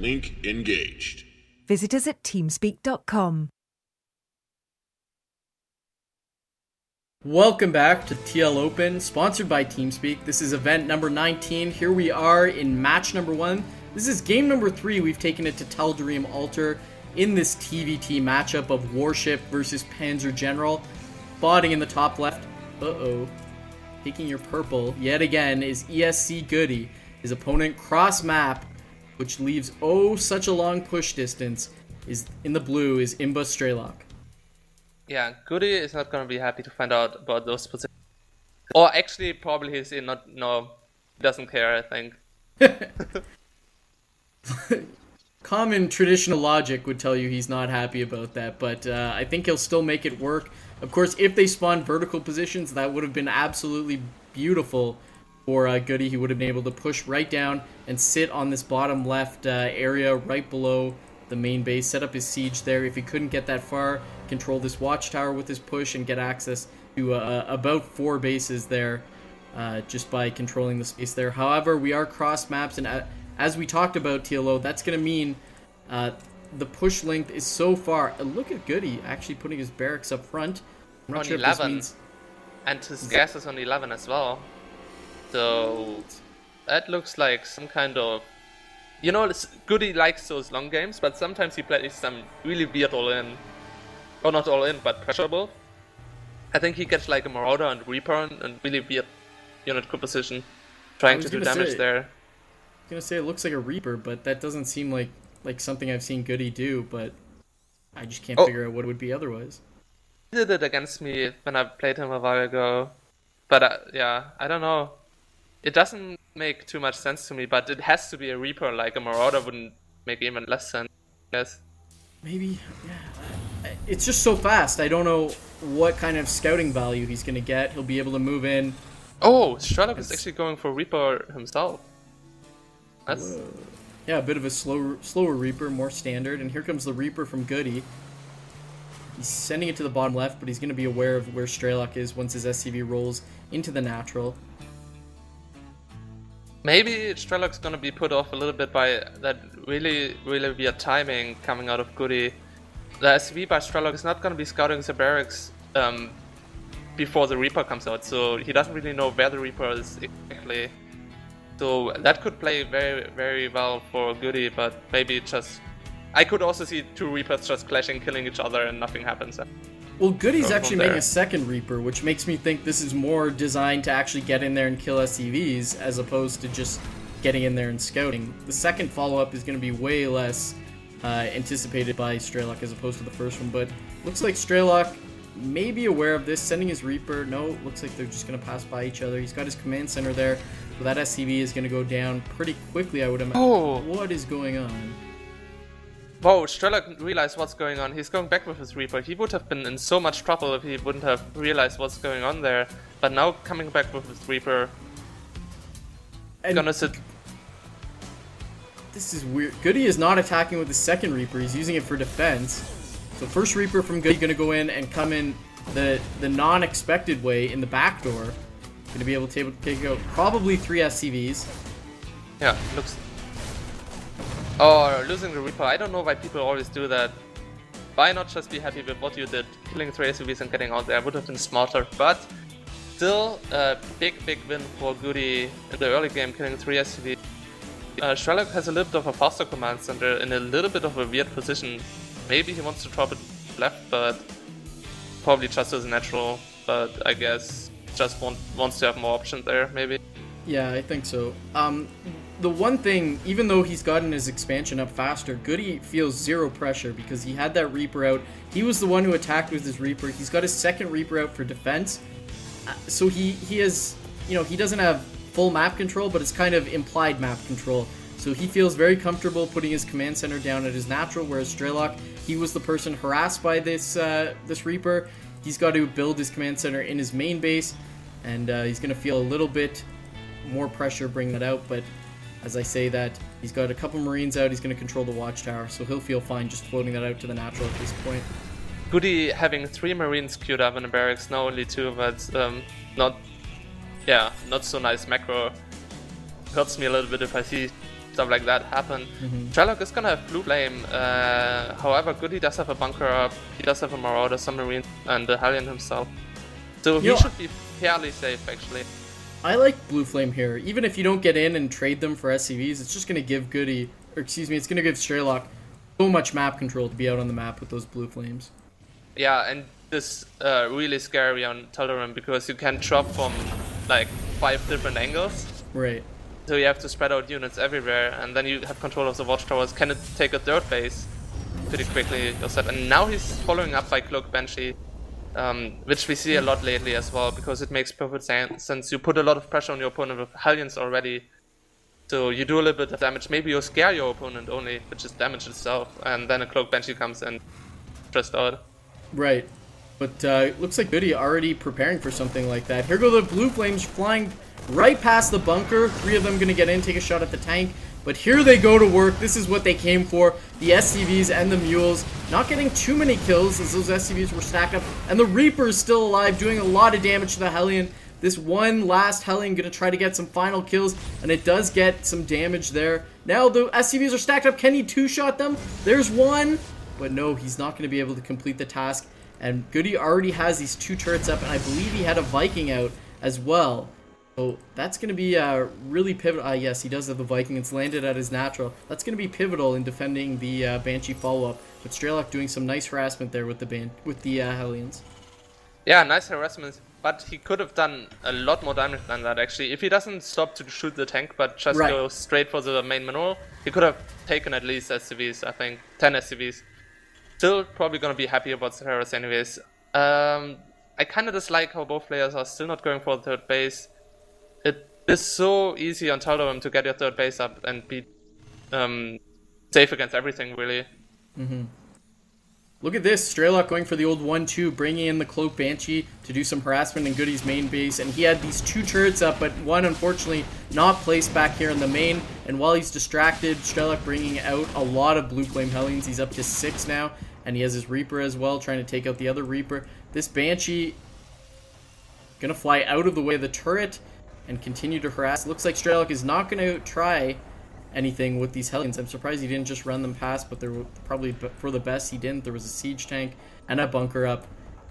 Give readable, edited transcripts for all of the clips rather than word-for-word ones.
Link engaged. Visit us at TeamSpeak.com. Welcome back to TL Open, sponsored by TeamSpeak. This is event number 19. Here we are in match number 1. This is game number 3. We've taken it to Tel'Darim Altar in this TVT matchup of Warship versus Panzer General. Spotting in the top left. Taking your purple yet again is ESC.GoOdy. His opponent cross map, which leaves such a long push distance, is in the blue is imba.Strelok. Yeah, GoOdy is not going to be happy to find out about those positions. Or actually, probably he doesn't care, I think. Common traditional logic would tell you he's not happy about that, but I think he'll still make it work. Of course, if they spawn vertical positions, that would have been absolutely beautiful for GoOdy. He would have been able to push right down and sit on this bottom left area right below the main base, set up his siege there. If he couldn't get that far, control this watchtower with his push and get access to about 4 bases there just by controlling the space there. However, we are cross maps, and as we talked about, TLO, that's going to mean the push length is so far. Look at GoOdy actually putting his barracks up front. I'm not on sure 11, if this means... and his gas is on 11 as well. So that looks like some kind of... You know, GoOdy likes those long games, but sometimes he plays some really weird all-in. Or not all-in, but pressurable. I think he gets like a Marauder and Reaper and really weird unit composition, trying to do damage there. I was gonna say it looks like a Reaper, but that doesn't seem like something I've seen GoOdy do, but I just can't figure out what it would be otherwise. He did it against me when I played him a while ago. But yeah, I don't know. It doesn't make too much sense to me, but it has to be a Reaper. Like a Marauder wouldn't make even less sense, I guess. Maybe, yeah. It's just so fast. I don't know what kind of scouting value he's going to get. He'll be able to move in. Oh, Strelok is actually going for Reaper himself. That's... Yeah, a bit of a slower Reaper, more standard. And here comes the Reaper from GoOdy. He's sending it to the bottom left, but he's going to be aware of where Strelok is once his SCV rolls into the natural. Maybe Strelok's gonna be put off a little bit by that really weird timing coming out of GoOdy. The SCV by Strelok is not gonna be scouting the barracks before the Reaper comes out, so he doesn't really know where the Reaper is exactly. So that could play very well for GoOdy, but maybe just... I could also see 2 Reapers just clashing, killing each other, and nothing happens. Well, GoOdy's actually making a second Reaper, which makes me think this is more designed to actually get in there and kill SCVs, as opposed to just getting in there and scouting. The second follow-up is going to be way less anticipated by Strelok as opposed to the first one, but looks like Strelok may be aware of this, sending his Reaper. No, looks like they're just going to pass by each other. He's got his command center there, so that SCV is going to go down pretty quickly, I would imagine. Oh. What is going on? Whoa, Strelok realized what's going on. He's going back with his Reaper. He would have been in so much trouble if he wouldn't have realized what's going on there. But now coming back with his Reaper, and gonna sit... This is weird. GoOdy is not attacking with the second Reaper. He's using it for defense. So first Reaper from GoOdy gonna go in and come in the non-expected way in the back door. Gonna be able to take out probably 3 SCVs. Yeah, looks... Oh, losing the Reaper. I don't know why people always do that. Why not just be happy with what you did? Killing 3 SCVs and getting out there would have been smarter, but still a big win for GoOdy in the early game, killing 3 SCVs. Strelok has a little bit of a faster command center in a little bit of a weird position. Maybe he wants to drop it left, but probably just as natural. But I guess just wants to have more options there, maybe. Yeah, I think so. The one thing, even though he's gotten his expansion up faster, GoOdy feels 0 pressure because he had that Reaper out. He was the one who attacked with his Reaper. He's got his second Reaper out for defense. So he has, you know, he doesn't have full map control, but it's kind of implied map control. So he feels very comfortable putting his command center down at his natural, whereas Strelok, he was the person harassed by this this Reaper. He's got to build his command center in his main base, and he's going to feel a little bit more pressure bringing that out, but as I say that, he's got a couple Marines out, he's going to control the watchtower, so he'll feel fine just floating that out to the natural at this point. GoOdy having 3 Marines queued up in the barracks, now only 2, but not so nice macro. Hurts me a little bit if I see stuff like that happen. SC2 is gonna have Blue Flame, however, GoOdy does have a bunker up, he does have a Marauder, Submarine, and the Hellion himself. So he should be fairly safe, actually. I like Blue Flame here. Even if you don't get in and trade them for SCVs, it's just going to give GoOdy, or excuse me, it's going to give SC2 so much map control to be out on the map with those Blue Flames. Yeah, and this really scary on Teldoran because you can drop from like 5 different angles. Right. So you have to spread out units everywhere, and then you have control of the watchtowers. Can it take a third base pretty quickly yourself? And now he's following up by Cloak Banshee. Which we see a lot lately as well, because it makes perfect sense since you put a lot of pressure on your opponent with Hellions already. So you do a little bit of damage, maybe you scare your opponent only, which is damage itself, and then a Cloak Banshee comes and stressed out. Right, but looks like GoOdy already preparing for something like that. Here go the Blue Flames flying right past the bunker, 3 of them going to get in, take a shot at the tank. But here they go to work. This is what they came for. The SCVs and the Mules not getting too many kills as those SCVs were stacked up. And the Reaper is still alive, doing a lot of damage to the Hellion. This one last Hellion going to try to get some final kills, and it does get some damage there. Now the SCVs are stacked up. Can he two-shot them? There's one. But no, he's not going to be able to complete the task. And GoOdy already has these 2 turrets up, and I believe he had a Viking out as well. So that's going to be really pivotal. Yes, he does have the Viking. It's landed at his natural. That's going to be pivotal in defending the Banshee follow-up. But SC2 doing some nice harassment there with the Hellions. Yeah, nice harassment. But he could have done a lot more damage than that, actually. If he doesn't stop to shoot the tank, but just go straight for the main maneuver, he could have taken at least SCVs, I think. 10 SCVs. Still probably going to be happy about the Harris anyways. I kind of dislike how both players are still not going for the third base. It is so easy on Teldoran to get your third base up and be safe against everything, really. Look at this, SC2 going for the old 1-2, bringing in the Cloak Banshee to do some harassment in GoOdy's main base, and he had these 2 turrets up, but one unfortunately not placed back here in the main, and while he's distracted, SC2 bringing out a lot of Blue Flame Hellions. He's up to 6 now, and he has his Reaper as well, trying to take out the other Reaper. This Banshee gonna fly out of the way of the turret and continue to harass. Looks like SC2 is not going to try anything with these Hellions. I'm surprised he didn't just run them past, but they're probably for the best he didn't. There was a siege tank and a bunker up.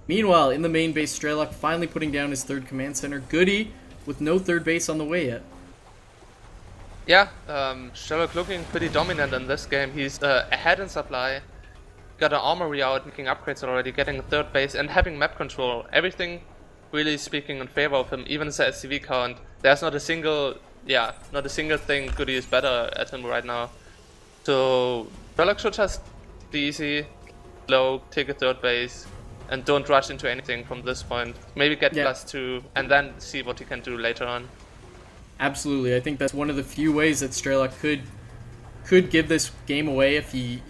Meanwhile, in the main base, SC2 finally putting down his 3rd command center. GoOdy with no 3rd base on the way yet. Yeah, SC2 looking pretty dominant in this game. He's ahead in supply, got an armory out, making upgrades already, getting a 3rd base, and having map control. Everything really speaking in favor of him, even the SCV count. There's not a single thing GoOdy is better at him right now. So SC2 should just be easy, low, take a 3rd base, and don't rush into anything from this point. Maybe get +2, and then see what he can do later on. Absolutely, I think that's one of the few ways that SC2 could give this game away if he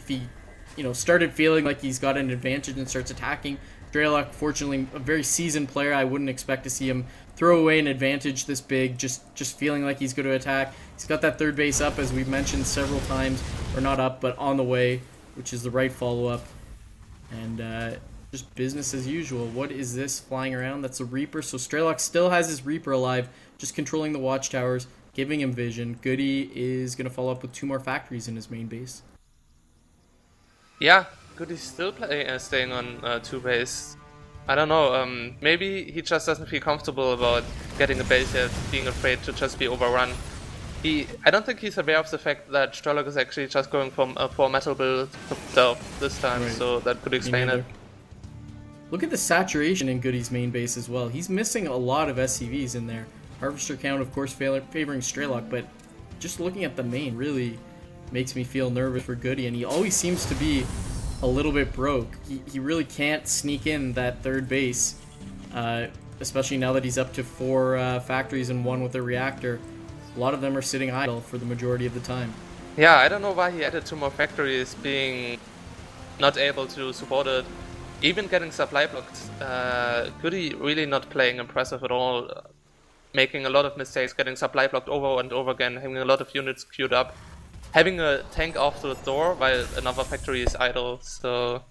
started feeling like he's got an advantage and starts attacking. SC2, fortunately, a very seasoned player. I wouldn't expect to see him throw away an advantage this big, just feeling like he's going to attack. He's got that 3rd base up, as we've mentioned several times, or not up, but on the way, which is the right follow-up. And just business as usual. What is this flying around? That's a Reaper. So SC2 still has his Reaper alive, just controlling the watchtowers, giving him vision. GoOdy is going to follow up with 2 more factories in his main base. Yeah. GoOdy's still staying on 2 base. I don't know, maybe he just doesn't feel comfortable about getting a base yet, being afraid to just be overrun. I don't think he's aware of the fact that SC2 is actually just going from a 4-metal build himself this time, so that could explain it. Look at the saturation in GoOdy's main base as well. He's missing a lot of SCVs in there. Harvester count, of course, favoring SC2, but just looking at the main really makes me feel nervous for GoOdy, and he always seems to be a little bit broke. He really can't sneak in that 3rd base, especially now that he's up to 4 factories and 1 with a reactor. A lot of them are sitting idle for the majority of the time. Yeah, I don't know why he added 2 more factories, being not able to support it. Even getting supply blocked. GoOdy really not playing impressive at all. Making a lot of mistakes, getting supply blocked over and over again, having a lot of units queued up. Having a tank off the door while another factory is idle, so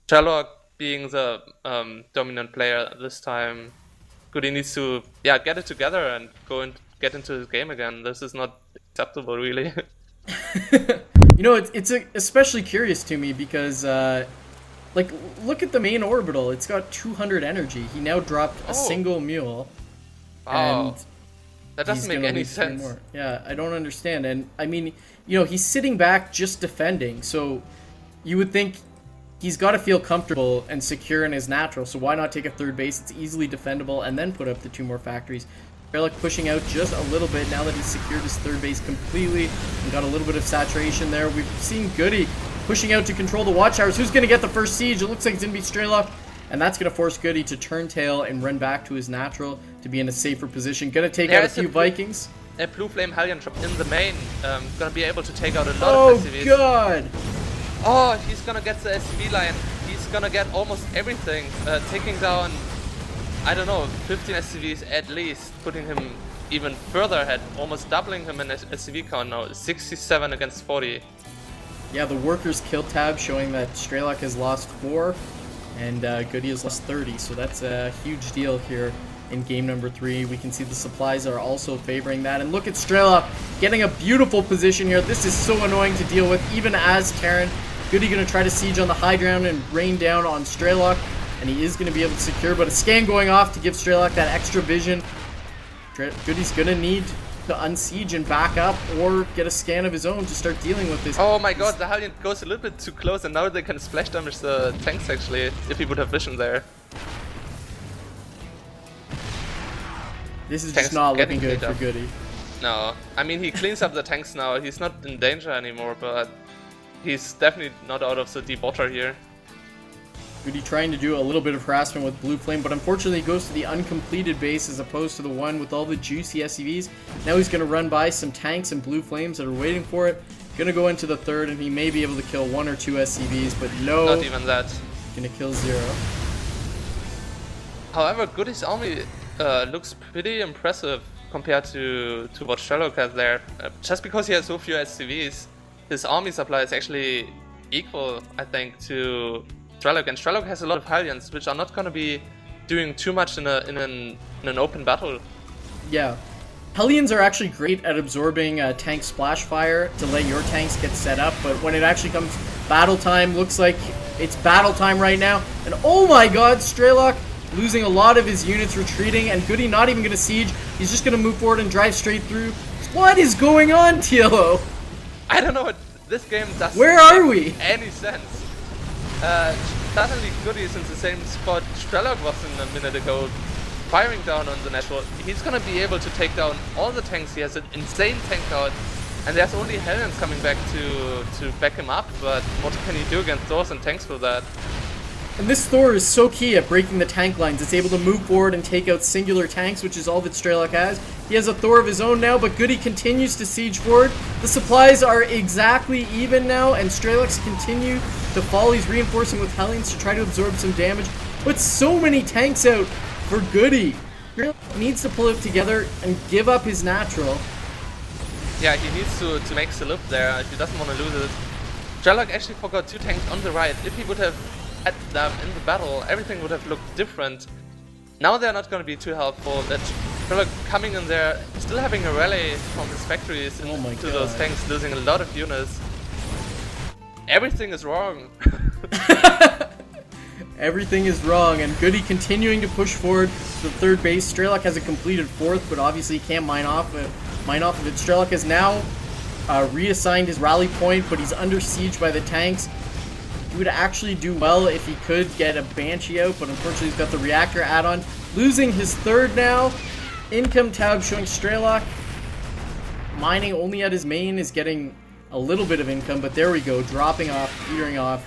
SC2 being the dominant player this time, GoOdy needs to get it together and get into his game again. This is not acceptable, really. You know, it's especially curious to me because, like, look at the main orbital. It's got 200 energy. He now dropped a single mule. Wow. And That doesn't make any sense. More. Yeah, I don't understand. And, I mean, you know, he's sitting back just defending. So you would think he's got to feel comfortable and secure in his natural. So why not take a third base? It's easily defendable and then put up the 2 more factories. SC2 pushing out just a little bit now that he's secured his third base completely and got a little bit of saturation there. We've seen GoOdy pushing out to control the watchtowers. Who's going to get the first siege? It looks like it's going to be SC2, and that's going to force GoOdy to turn tail and run back to his natural to be in a safer position. Going to take out a few Vikings. A Blue Flame Hellion Trap in the main. Going to be able to take out a lot of SCVs. Oh god! Oh, he's going to get the SCV line. He's going to get almost everything. Taking down, I don't know, 15 SCVs at least, putting him even further ahead, almost doubling him in SCV count now, 67 against 40. Yeah, the workers kill tab showing that SC2 has lost 4 and GoOdy has lost 30, so that's a huge deal here in game number 3. We can see the supplies are also favoring that, and look at SC2 getting a beautiful position here. This is so annoying to deal with, even as Terran. GoOdy going to try to siege on the high ground and rain down on SC2. And he is going to be able to secure, but a scan going off to give SC2 that extra vision. GoOdy's going to need to unsiege and back up or get a scan of his own to start dealing with this. Oh my god, the Hellion goes a little bit too close, and now they can splash damage the tanks actually, if he would have vision there. This is just not looking good for GoOdy. No, I mean, he cleans up the tanks now. He's not in danger anymore, but he's definitely not out of the deep water here. GoOdy trying to do a little bit of harassment with Blue Flame, but unfortunately he goes to the uncompleted base as opposed to the one with all the juicy SCVs. Now he's going to run by some tanks and Blue Flames that are waiting for it. Going to go into the third, and he may be able to kill 1 or 2 SCVs, but no. Not even that. Going to kill 0. However, GoOdy's army looks pretty impressive compared to what SC2 has there. Just because he has so few SCVs, his army supply is actually equal, I think, to SC2, and SC2 has a lot of Hellions, which are not going to be doing too much in an open battle. Yeah. Hellions are actually great at absorbing tank splash fire to let your tanks get set up, but when it actually comes battle time, looks like it's battle time right now. And oh my god, SC2 losing a lot of his units, retreating, and GoOdy not even going to siege. He's just going to move forward and drive straight through. What is going on, TLO? I don't know what this game does. Where are we? Any sense? Suddenly GoOdy is in the same spot SC2 was in a minute ago, firing down on the natural. He's gonna be able to take down all the tanks. He has an insane tank count, and there's only Hellions coming back to back him up, but what can he do against Thors and tanks for that? And this Thor is so key at breaking the tank lines. It's able to move forward and take out singular tanks, which is all that SC2 has. He has a Thor of his own now, but GoOdy continues to siege forward. The supplies are exactly even now, and SC2 continue to fall. He's reinforcing with Hellions to try to absorb some damage. But so many tanks out for GoOdy. He needs to pull it together and give up his natural. Yeah, he needs to make the loop there. He doesn't want to lose it. SC2 actually forgot 2 tanks on the right. If he would have had them in the battle, everything would have looked different. Now they're not going to be too helpful. That SC2 coming in there, still having a rally from his factories into those tanks, losing a lot of units. Everything is wrong. Everything is wrong, and GoOdy continuing to push forward to the third base. SC2 has a completed 4th, but obviously he can't mine off of it. SC2 has now reassigned his rally point, but he's under siege by the tanks. He would actually do well if he could get a Banshee out, but unfortunately he's got the reactor add-on. Losing his 3rd now. Income tab showing SC2 mining only at his main is getting a little bit of income, but there we go, dropping off, petering off.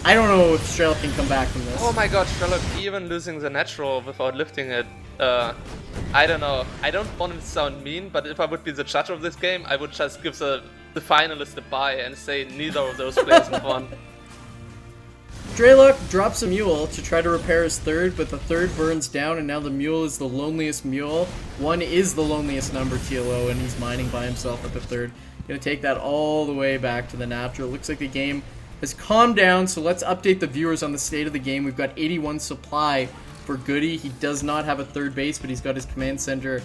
I don't know if SC2 can come back from this. Oh my god, SC2 even losing the natural without lifting it. I don't know. I don't want to sound mean, but if I would be the judge of this game, I would just give the finalist a bye and say neither of those players have won. SC2 drops a mule to try to repair his 3rd, but the 3rd burns down, and now the mule is the loneliest mule. 1 is the loneliest number, TLO, and he's mining by himself at the 3rd. Gonna take that all the way back to the natural. Looks like the game has calmed down, so let's update the viewers on the state of the game. We've got 81 supply for GoOdy. He does not have a 3rd base, but he's got his command center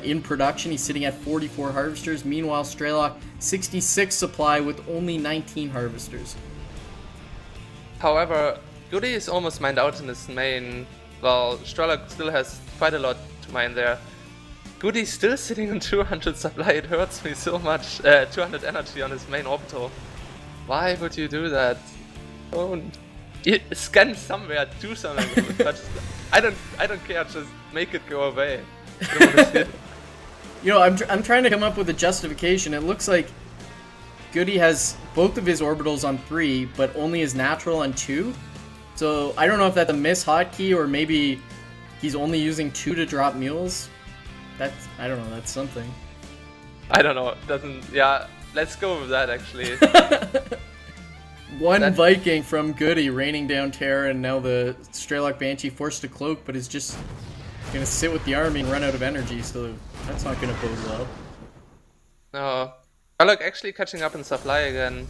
in production. He's sitting at 44 harvesters. Meanwhile, Strelok 66 supply with only 19 harvesters. However, GoOdy is almost mined out in his main, while Strelok still has quite a lot to mine there. GoOdy still sitting on 200 supply, it hurts me so much. 200 energy on his main orbital. Why would you do that? Don't. Scan somewhere, do something with it, but I don't care, just make it go away. I don't wanna see it. You know, I'm trying to come up with a justification. It looks like GoOdy has both of his orbitals on 3, but only his natural on 2. So I don't know if that's a miss hotkey or maybe he's only using 2 to drop mules. I don't know, that's something. I don't know, yeah, let's go with that actually. One Viking from GoOdy raining down terror, and now the Strelok Banshee forced to cloak, but is just gonna sit with the army and run out of energy, so that's not gonna bode well. No. Strelok actually catching up in supply again.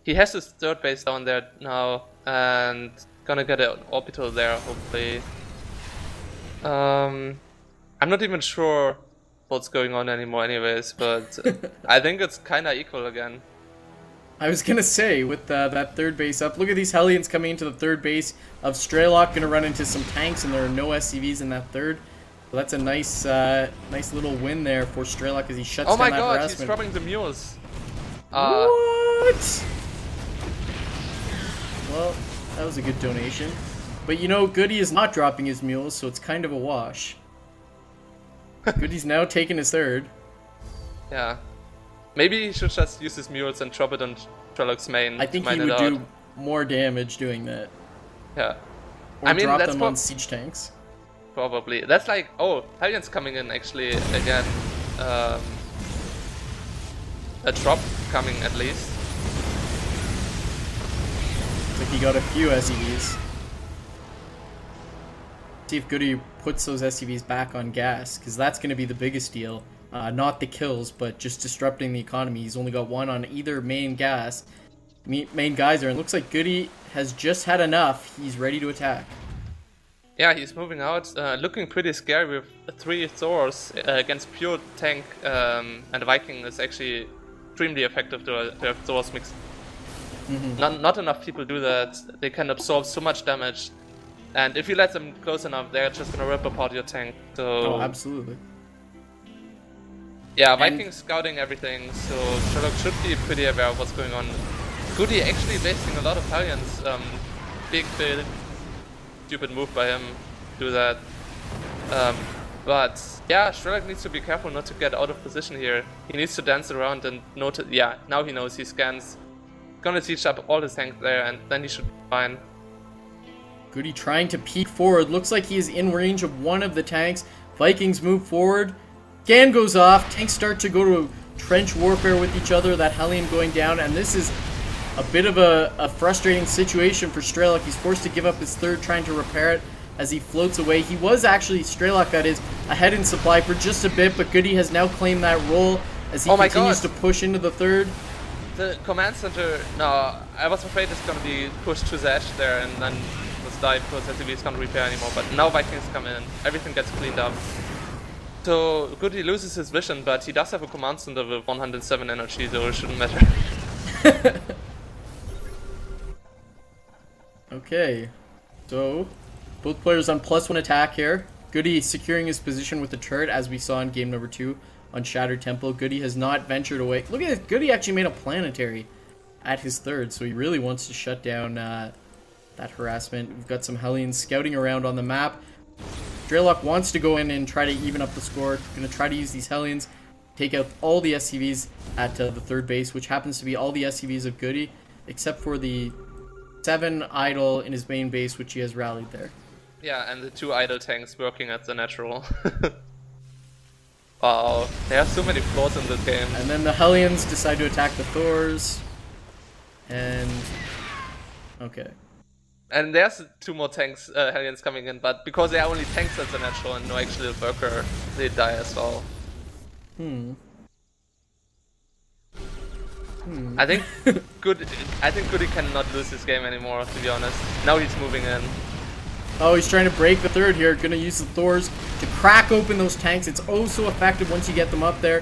He has his third base down there now, and gonna get an orbital there, hopefully. I'm not even sure what's going on anymore anyways, but I think it's kinda equal again. I was gonna say, with that third base up, look at these Hellions coming into the third base of Strelok, gonna run into some tanks, and there are no SCVs in that third. So that's a nice little win there for Strelok as he shuts down that harassment. Oh my god, he's dropping the mules. What? Well, that was a good donation. But you know, GoOdy is not dropping his mules, so it's kind of a wash. GoOdy's now taking his third. Yeah. Maybe he should just use his mules and drop it on Strelok's main. I think he would do more damage doing that. Yeah. Or I mean, drop them on siege tanks. Probably. That's like, oh, Hellions coming in actually again. A drop coming at least. Looks like he got a few SCVs. See if GoOdy puts those SCVs back on gas, because that's going to be the biggest deal. Not the kills, but just disrupting the economy. He's only got one on either main geyser, and looks like GoOdy has just had enough. He's ready to attack. Yeah, he's moving out, looking pretty scary with 3 Thors against pure tank, and Viking is actually extremely effective to have Thors mixed. Not enough people do that. They can absorb so much damage, and if you let them close enough, they're just gonna rip apart your tank. So oh, absolutely. Yeah, Vikings scouting everything, so Strelok should be pretty aware of what's going on. GoOdy actually wasting a lot of Hellions. Big fail. Stupid move by him to do that. But yeah, Strelok needs to be careful not to get out of position here. He needs to dance around and notice. Yeah, now he knows he scans. Gonna siege up all his tanks there, and then he should be fine. GoOdy trying to peek forward. Looks like he is in range of one of the tanks. Vikings move forward. Scan goes off. Tanks start to go to trench warfare with each other. That Hellion going down, and this is a bit of a frustrating situation for Strelok. He's forced to give up his third, trying to repair it as he floats away. He was actually, Strelok that is, ahead in supply for just a bit, but GoOdy has now claimed that role as he continues to push into the third. The command center, no, I was afraid it's gonna be pushed to the edge there and then was die because SCVs can't repair anymore, but now Vikings come in, everything gets cleaned up. So GoOdy loses his vision, but he does have a command center with 107 energy, so it shouldn't matter. Okay, so both players on +1 attack here. GoOdy securing his position with the turret, as we saw in game number 2 on Shattered Temple. GoOdy has not ventured away. Look at this, GoOdy actually made a planetary at his third, so he really wants to shut down that harassment. We've got some Hellions scouting around on the map. Strelok wants to go in and try to even up the score. Going to try to use these Hellions, take out all the SCVs at the third base, which happens to be all the SCVs of GoOdy, except for the 7 idle in his main base, which he has rallied there. Yeah, and the 2 idle tanks working at the natural. Wow, there are so many flaws in this game. And then the Hellions decide to attack the Thors. And... okay. And there's 2 more tanks, Hellions coming in, but because they are only tanks at the natural and no actual worker, they die as well. I think GoOdy cannot lose this game anymore, to be honest. Now he's moving in. Oh, he's trying to break the third here. Gonna use the Thors to crack open those tanks. It's oh so effective once you get them up there.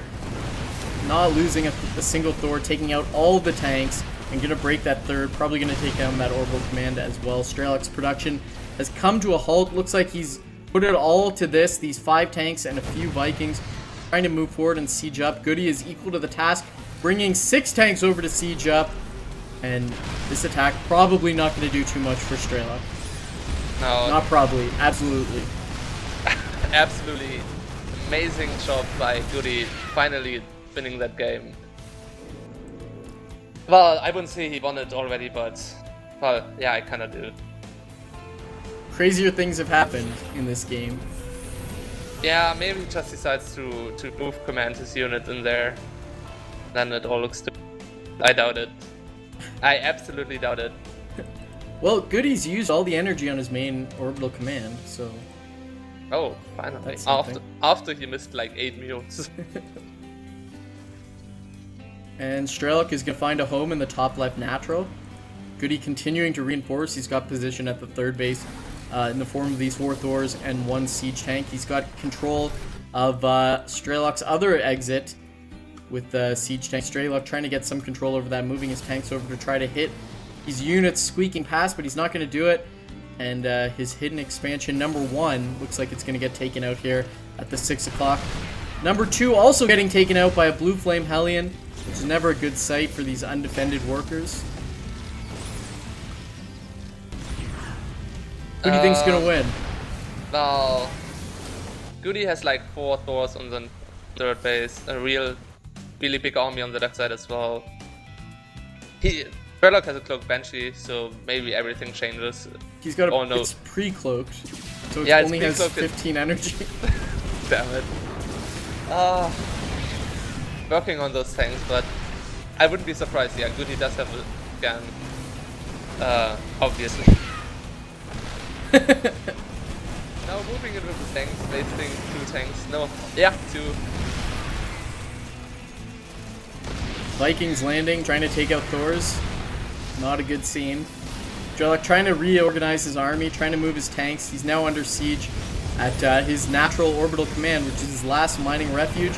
Not losing a single Thor, taking out all of the tanks, and gonna break that third. Probably gonna take down that orbital command as well. Strelok's production has come to a halt. Looks like he's put it all to this. These 5 tanks and a few Vikings trying to move forward and siege up. GoOdy is equal to the task, bringing 6 tanks over to siege up. And this attack probably not going to do too much for Strelok. No. Not probably. Absolutely. Absolutely amazing job by GoOdy finally winning that game. Well, I wouldn't say he won it already, but well, yeah, I kind of do. Crazier things have happened in this game. Yeah, maybe he just decides to move command his unit in there. Then it all looks stupid. I doubt it. I absolutely doubt it. Well, GoOdy's used all the energy on his main orbital command, so... Oh, finally. After he missed like 8 mules. And Strelok is going to find a home in the top left natural. GoOdy continuing to reinforce. He's got position at the third base in the form of these 4 Thors and 1 siege tank. He's got control of Strelok's other exit with the siege tank. Strelok trying to get some control over that, moving his tanks over to try to hit his units squeaking past, but he's not going to do it. And his hidden expansion number 1 looks like it's going to get taken out here at the 6 o'clock. Number 2 also getting taken out by a blue flame Hellion, which is never a good sight for these undefended workers. Who do you think's going to win? Well, GoOdy has like 4 Thors on the third base, a really big army on the left side as well. SC2 has a cloaked Banshee, so maybe everything changes. He's got a, oh, no. It's pre-cloaked, so it yeah, only has 15 energy. Damn it. Working on those tanks, but I wouldn't be surprised. Yeah, GoOdy does have a scan, obviously. Now moving it with the tanks, wasting 2 tanks. No, yeah, 2. Vikings landing, trying to take out Thors. Not a good scene. SC2 trying to reorganize his army, trying to move his tanks. He's now under siege at his natural orbital command, which is his last mining refuge.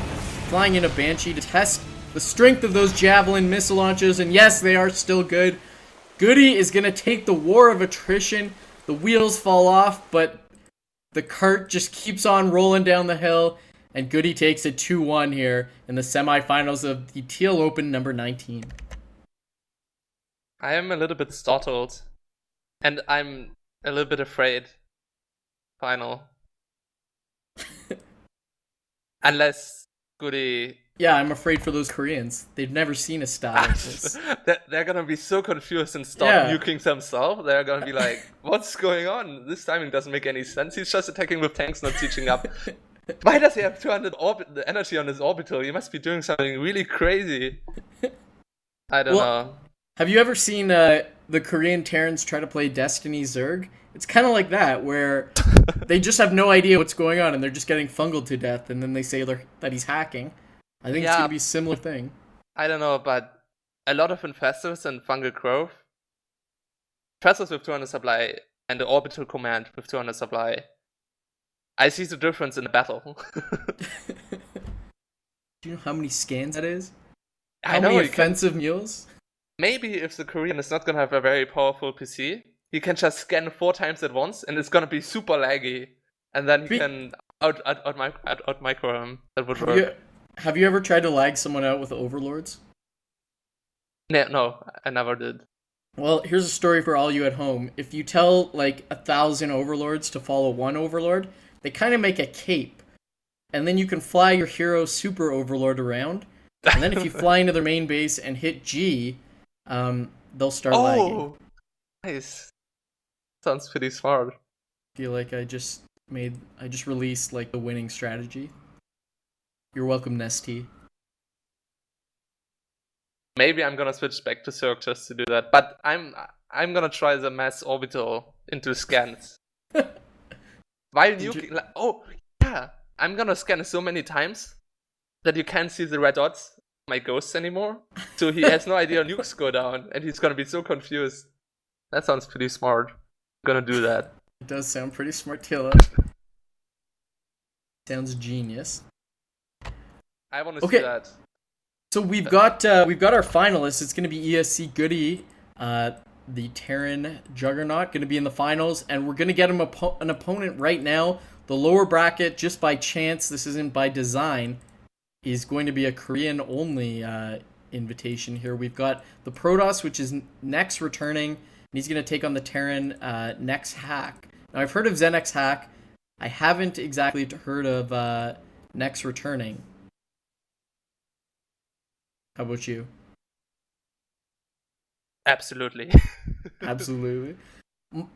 Flying in a Banshee to test the strength of those Javelin missile launchers, and yes, they are still good. GoOdy is going to take the war of attrition. The wheels fall off, but the cart just keeps on rolling down the hill, and GoOdy takes a 2-1 here in the semifinals of the Teal Open number 19. I am a little bit startled, and I'm a little bit afraid. Final. Unless GoOdy... Yeah, I'm afraid for those Koreans. They've never seen a style like this. They're gonna be so confused and start nuking themselves. They're gonna be like, what's going on? This timing doesn't make any sense. He's just attacking with tanks, not sieging up. Why does he have 200 energy on his orbital? He must be doing something really crazy. I don't know. Have you ever seen the Korean Terrans try to play Destiny Zerg? It's kind of like that, where they just have no idea what's going on, and they're just getting fungled to death, and then they say that he's hacking. I think it's going to be a similar thing. I don't know, but a lot of infestors and fungal growth. Infestors with 200 supply, and the orbital command with 200 supply. I see the difference in the battle. Do you know how many scans that is? How many offensive mules? Maybe if the Korean is not going to have a very powerful PC, he can just scan 4 times at once, and it's going to be super laggy. And then he can out-micro him. That would work. Have you ever tried to lag someone out with overlords? No, I never did. Well, here's a story for all you at home. If you tell, like, 1,000 overlords to follow one overlord, they kind of make a cape. And then you can fly your hero super overlord around. And then if you fly into their main base and hit G, they'll start lagging. Nice. Sounds pretty smart. I feel like I just released, like, the winning strategy. You're welcome, Nesty. Maybe I'm gonna switch back to Zerg just to do that, but I'm gonna try the mass orbital into scans. While nuking, I'm gonna scan so many times that you can't see the red dots, my ghosts anymore. So he has no idea nukes go down, and he's gonna be so confused. That sounds pretty smart. I'm gonna do that. It does sound pretty smart, TLO. Sounds genius. I want to see that. So we've got our finalists. It's going to be ESC.GoOdy, the Terran Juggernaut, going to be in the finals, and we're going to get him an opponent right now. The lower bracket, just by chance, this isn't by design, is going to be a Korean-only invitation here. We've got the Protoss, which is next returning, and he's going to take on the Terran Nex Hack. Now, I've heard of Zenex Hack. I haven't exactly heard of Nex returning. How about you? Absolutely. Absolutely.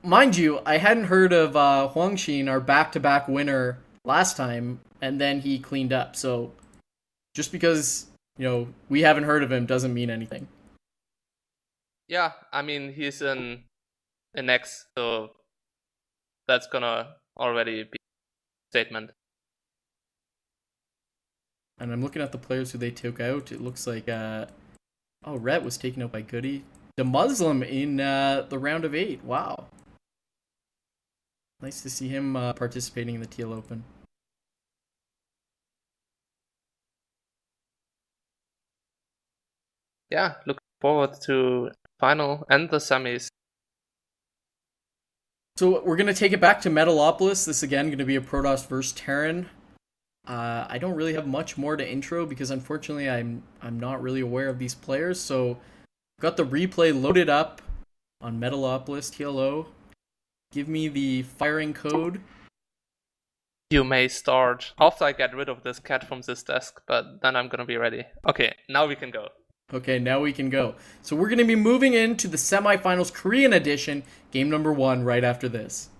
Mind you, I hadn't heard of Huang Xin, our back-to-back winner last time, and then he cleaned up. So just because, we haven't heard of him doesn't mean anything. Yeah, I mean, he's in X, so that's gonna already be a statement. And I'm looking at the players who they took out. It looks like, Rhett was taken out by Goody. The Muslim in the round of 8. Wow. Nice to see him participating in the TL Open. Yeah, looking forward to final and the semis. So we're going to take it back to Metalopolis. This again going to be a Protoss versus Terran. I don't really have much more to intro because unfortunately I'm not really aware of these players. So I've got the replay loaded up on Metalopolis TLO. Give me the firing code. You may start after I get rid of this cat from this desk, but then I'm gonna be ready. Okay, now we can go. Okay, now we can go. So we're going to be moving into the semifinals Korean edition, game number 1, right after this.